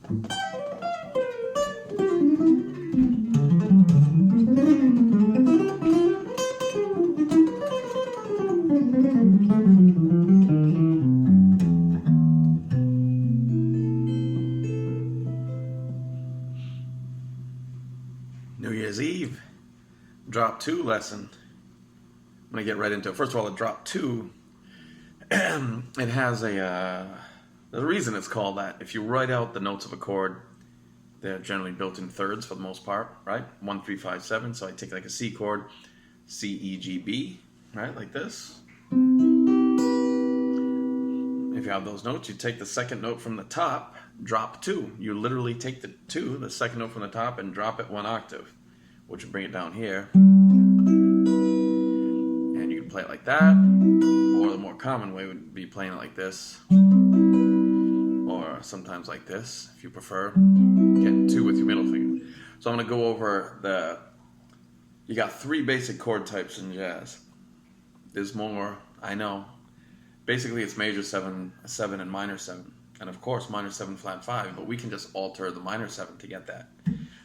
New Year's Eve, drop 2 lesson. I'm going to get right into it. First of all, the drop 2, it has there's a reason it's called that. If you write out the notes of a chord, they're generally built in thirds for the most part, right? 1, 3, 5, 7. So I take like a C chord, C, E, G, B, right? Like this. If you have those notes, you take the second note from the top, drop 2. You literally take the second note from the top, and drop it 1 octave, which will bring it down here. And you can play it like that, or the more common way would be playing it like this, or sometimes like this, if you prefer. Getting 2 with your middle finger. So I'm going to go over you got 3 basic chord types in jazz. There's more, I know. Basically, it's major 7, and minor 7. And of course, minor 7, flat 5, but we can just alter the minor 7 to get that.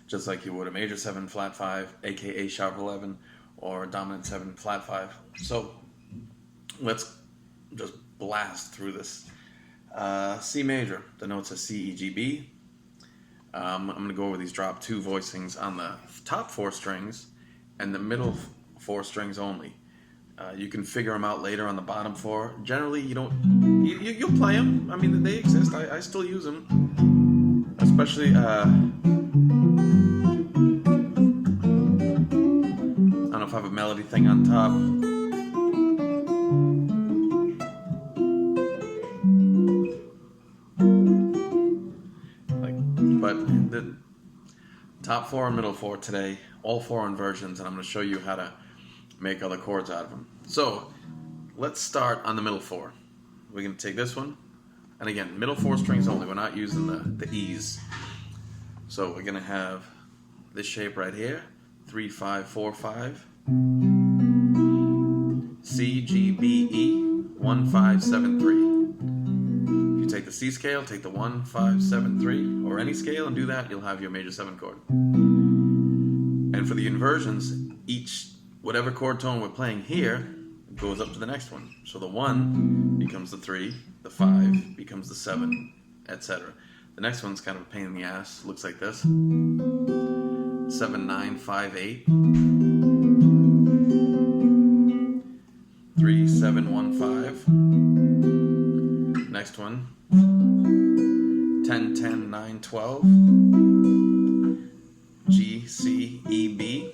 Just like you would a major 7, flat 5, aka sharp 11, or a dominant 7, flat 5. So let's just blast through this. C major, the notes are C, E, G, B. I'm going to go over these drop 2 voicings on the top 4 strings and the middle 4 strings only. You can figure them out later on the bottom 4. Generally, you'll play them. I mean, they exist. I still use them, especially. I don't know if I have a melody thing on top. But the top 4 and middle 4 today, all 4 inversions, and I'm going to show you how to make other chords out of them. So let's start on the middle 4. We're going to take this one, and again, middle 4 strings only. We're not using the E's. So we're going to have this shape right here, 3, 5, 4, 5, C, G, B, E, 1, 5, 7, 3. If you take the C scale, take the 1, 5, 7, 3, or any scale and do that, you'll have your major 7 chord. And for the inversions, whatever chord tone we're playing here goes up to the next one. So the 1 becomes the 3, the 5 becomes the 7, etc. The next one's kind of a pain in the ass. Looks like this. 7, 9, 5, 8. 3, 7, 1, 5. Next one. 10, 10, 9, 12. G, C, E, B.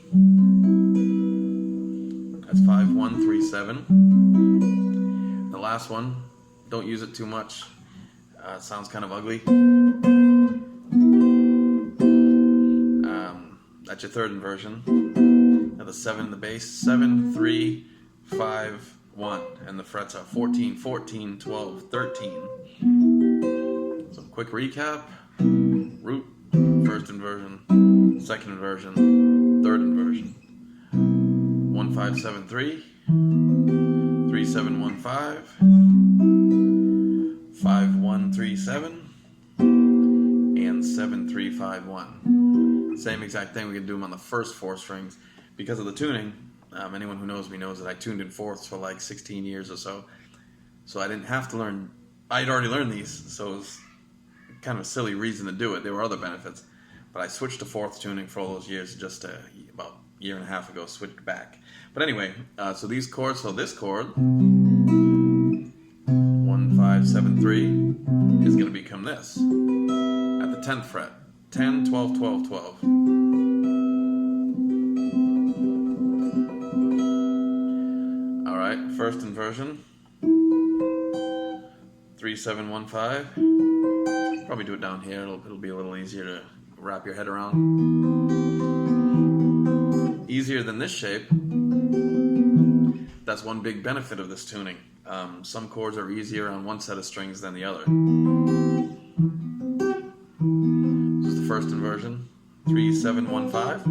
That's 5, 1, 3, 7. The last one, don't use it too much. It sounds kind of ugly. That's your third inversion. Now the 7 in the bass, 7, 3, 5, 1. And the frets are 14, 14, 12, 13. So quick recap. Root, first inversion, second inversion, third inversion. 1, 5, 7, 3, 3, 7, 1, 5, 5, 1, 3, 7, and 7, 3, 5, 1. Same exact thing. We can do them on the first 4 strings because of the tuning. Anyone who knows me knows that I tuned in fourths for like 16 years or so. So I didn't have to learn. I'd already learned these, so it was kind of a silly reason to do it. There were other benefits. But I switched to fourth tuning for all those years, just about a year and a half ago, switched back. But anyway, so these chords, so this chord, 1, 5, 7, 3, is going to become this at the 10th fret. 10, 12, 12, 12. All right, first inversion. 3, 7, 1, 5. Probably do it down here. It'll be a little easier to wrap your head around. Easier than this shape. That's one big benefit of this tuning. Some chords are easier on one set of strings than the other. This is the first inversion. 3, 7, 1, 5.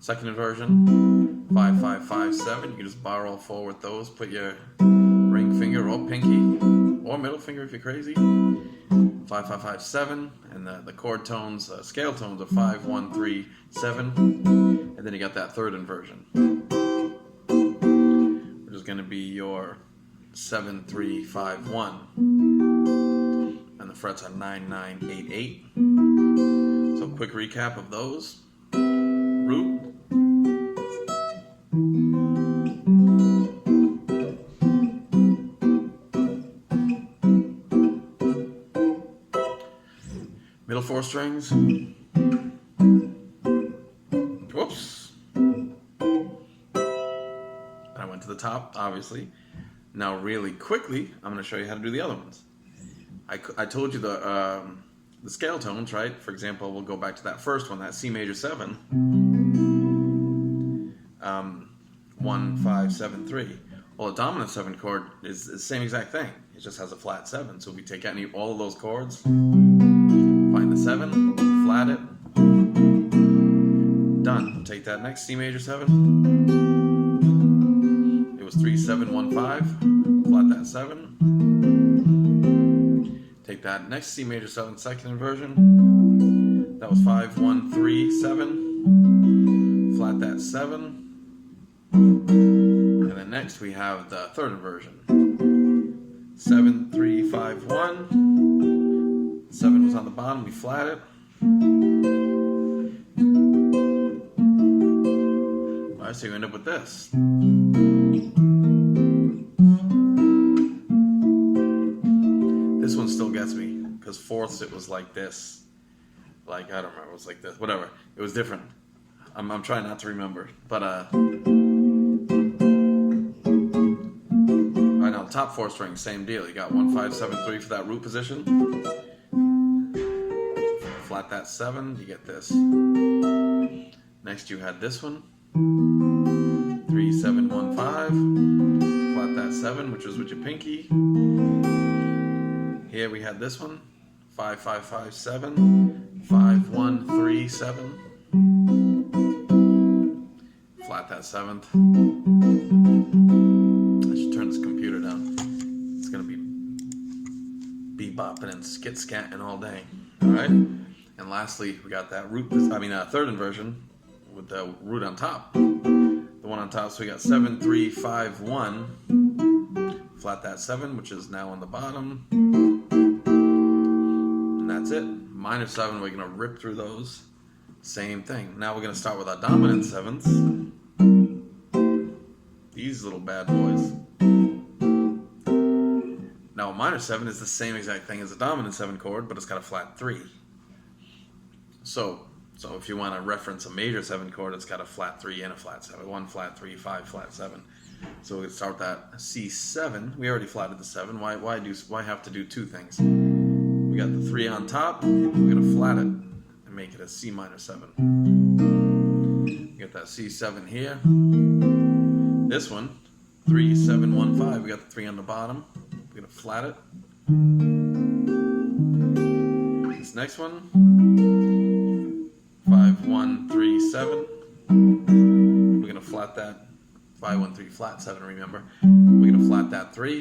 Second inversion. 5, 5, 5, 7. You can just bar all 4 with those. Put your ring finger or pinky or middle finger if you're crazy. 5, 5, 5, 7, and the chord tones, scale tones are 5, 1, 3, 7, and then you got that third inversion, which is going to be your 7, 3, 5, 1, and the frets are 9, 9, 8, 8. So quick recap of those: root, middle 4 strings, whoops, and I went to the top, obviously. Now really quickly, I'm going to show you how to do the other ones. I told you the scale tones, right? For example, we'll go back to that first one, that C major 7, 1, 5, 7, 3. Well, a dominant 7 chord is the same exact thing. It just has a flat 7. So if we take all of those chords, find the 7, flat it, done. Take that next C major 7. It was 3, 7, 1, 5. Flat that 7. Take that next C major 7, second inversion. That was 5, 1, 3, 7. Flat that 7. And then next we have the third inversion. 7, 3, 5, 1. 7 was on the bottom, we flat it. Alright, so you end up with this. This one still gets me, because fourths it was like this. Like, I don't remember, it was like this, whatever. It was different. I'm trying not to remember. But, alright, now top 4 strings, same deal. You got 1, 5, 7, 3 for that root position. Flat that 7, you get this. Next you had this one. 3, 7, 1, 5. Flat that 7, which was with your pinky. Here we had this one. 5, 5, 5, 7. 5, 1, 3, 7. Flat that 7th. I should turn this computer down. It's gonna be bebopping and skit-scatting all day. Alright? And lastly, we got that third inversion with the root on top. The one on top, so we got 7, 3, 5, 1. Flat that 7, which is now on the bottom. And that's it. Minor 7, we're going to rip through those. Same thing. Now we're going to start with our dominant 7ths. These little bad boys. Now a minor 7 is the same exact thing as a dominant 7 chord, but it's got a flat 3. So if you want to reference a major 7 chord, it's got a flat 3 and a flat 7. 1 flat 3, 5 flat 7. So we can start with that C7. We already flatted the 7. Why have to do two things? We got the 3 on top. We're going to flat it and make it a C minor 7. We got that C7 here. This one, 3, 7, 1, 5. We got the 3 on the bottom. We're going to flat it. This next one, 5, 1, 3, 7. We're going to flat that. 5, 1, 3, flat 7, remember. We're going to flat that 3.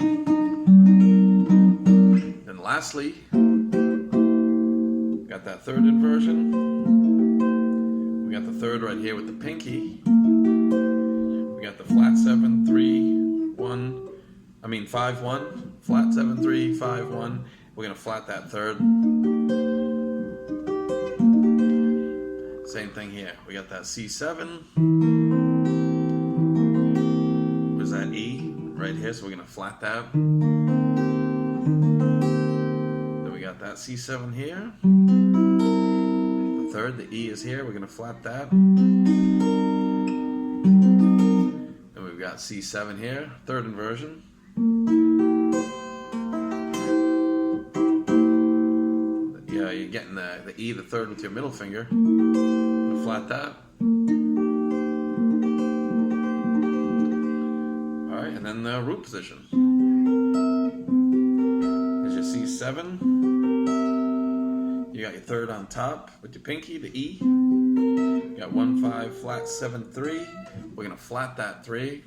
Then lastly, got that third inversion. We got the third right here with the pinky. We got the flat 7, 3, 5, 1. Flat 7, 3, 5, 1. We're going to flat that third. Same thing here. We got that C7. Where's that E? Right here, so we're going to flat that. Then we got that C7 here. The third, the E is here. We're going to flat that. Then we've got C7 here, third inversion. Yeah, you're getting the E, the third with your middle finger. Flat that. Alright, and then the root position. There's your C7. You got your third on top with your pinky, the E. You got 1, 5, flat 7, 3. We're going to flat that 3.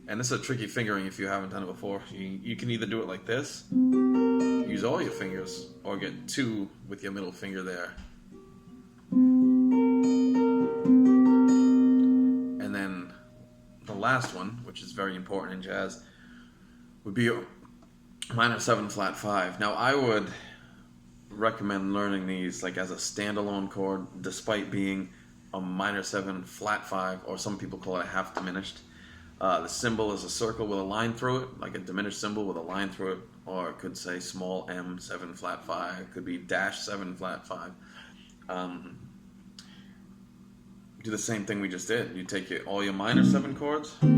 And this is a tricky fingering if you haven't done it before. You can either do it like this, use all your fingers, or get 2 with your middle finger there. And then the last one, which is very important in jazz, would be a minor 7 flat 5. Now I would recommend learning these like as a standalone chord, despite being a minor 7 flat 5, or some people call it a half diminished. The symbol is a circle with a line through it, like a diminished symbol with a line through it, or it could say small m 7 flat 5, it could be dash 7 flat 5. Do the same thing we just did. You take all your minor 7 chords, now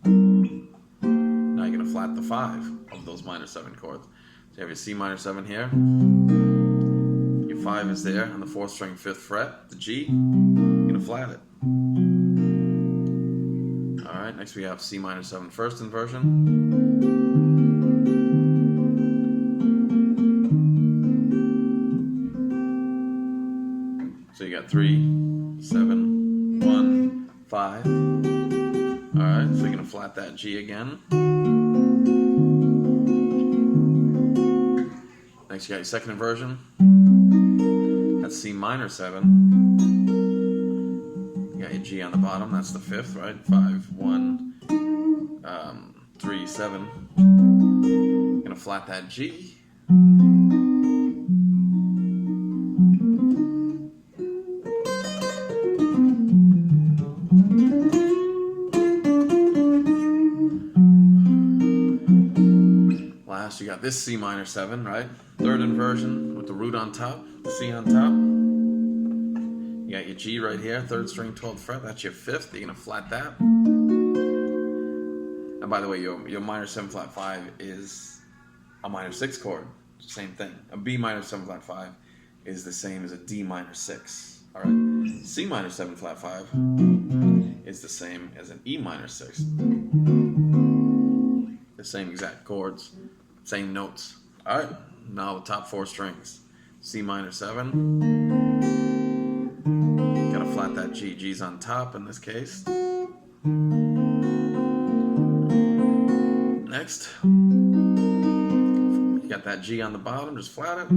you're going to flat the 5 of those minor 7 chords. So you have your C minor 7 here, your 5 is there on the 4th string 5th fret, the G, you're going to flat it. Alright, next we have C minor 7 first inversion. So you got 3, 7, 1, 5. Alright, so you're going to flat that G again. Next you got your second inversion. That's C minor 7. You got your G on the bottom, that's the 5th, right? 5, 1, 3, 7. You're going to flat that G. Last, you got this C minor 7, right? Third inversion with the root on top, the C on top. You got your G right here, 3rd string, 12th fret. That's your 5th. You're going to flat that. And by the way, your minor 7 flat 5 is a minor 6 chord. Same thing. A B minor 7 flat 5 is the same as a D minor 6. All right. C minor 7 flat 5 is the same as an E minor 6. The same exact chords, same notes. All right. Now the top 4 strings. C minor 7. Gotta flat that G. G's on top in this case. Next, you got that G on the bottom, just flat it.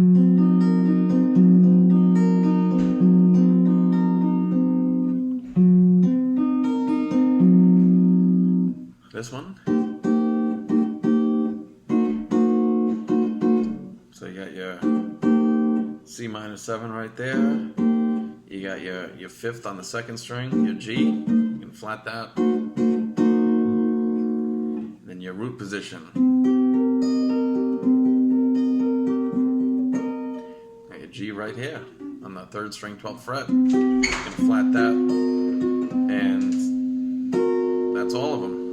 This one. So you got your C minor 7 right there. You got your 5th on the 2nd string, your G. You can flat that. Then your root position. Got your G right here on the 3rd string, 12th fret. You can flat that. And that's all of them.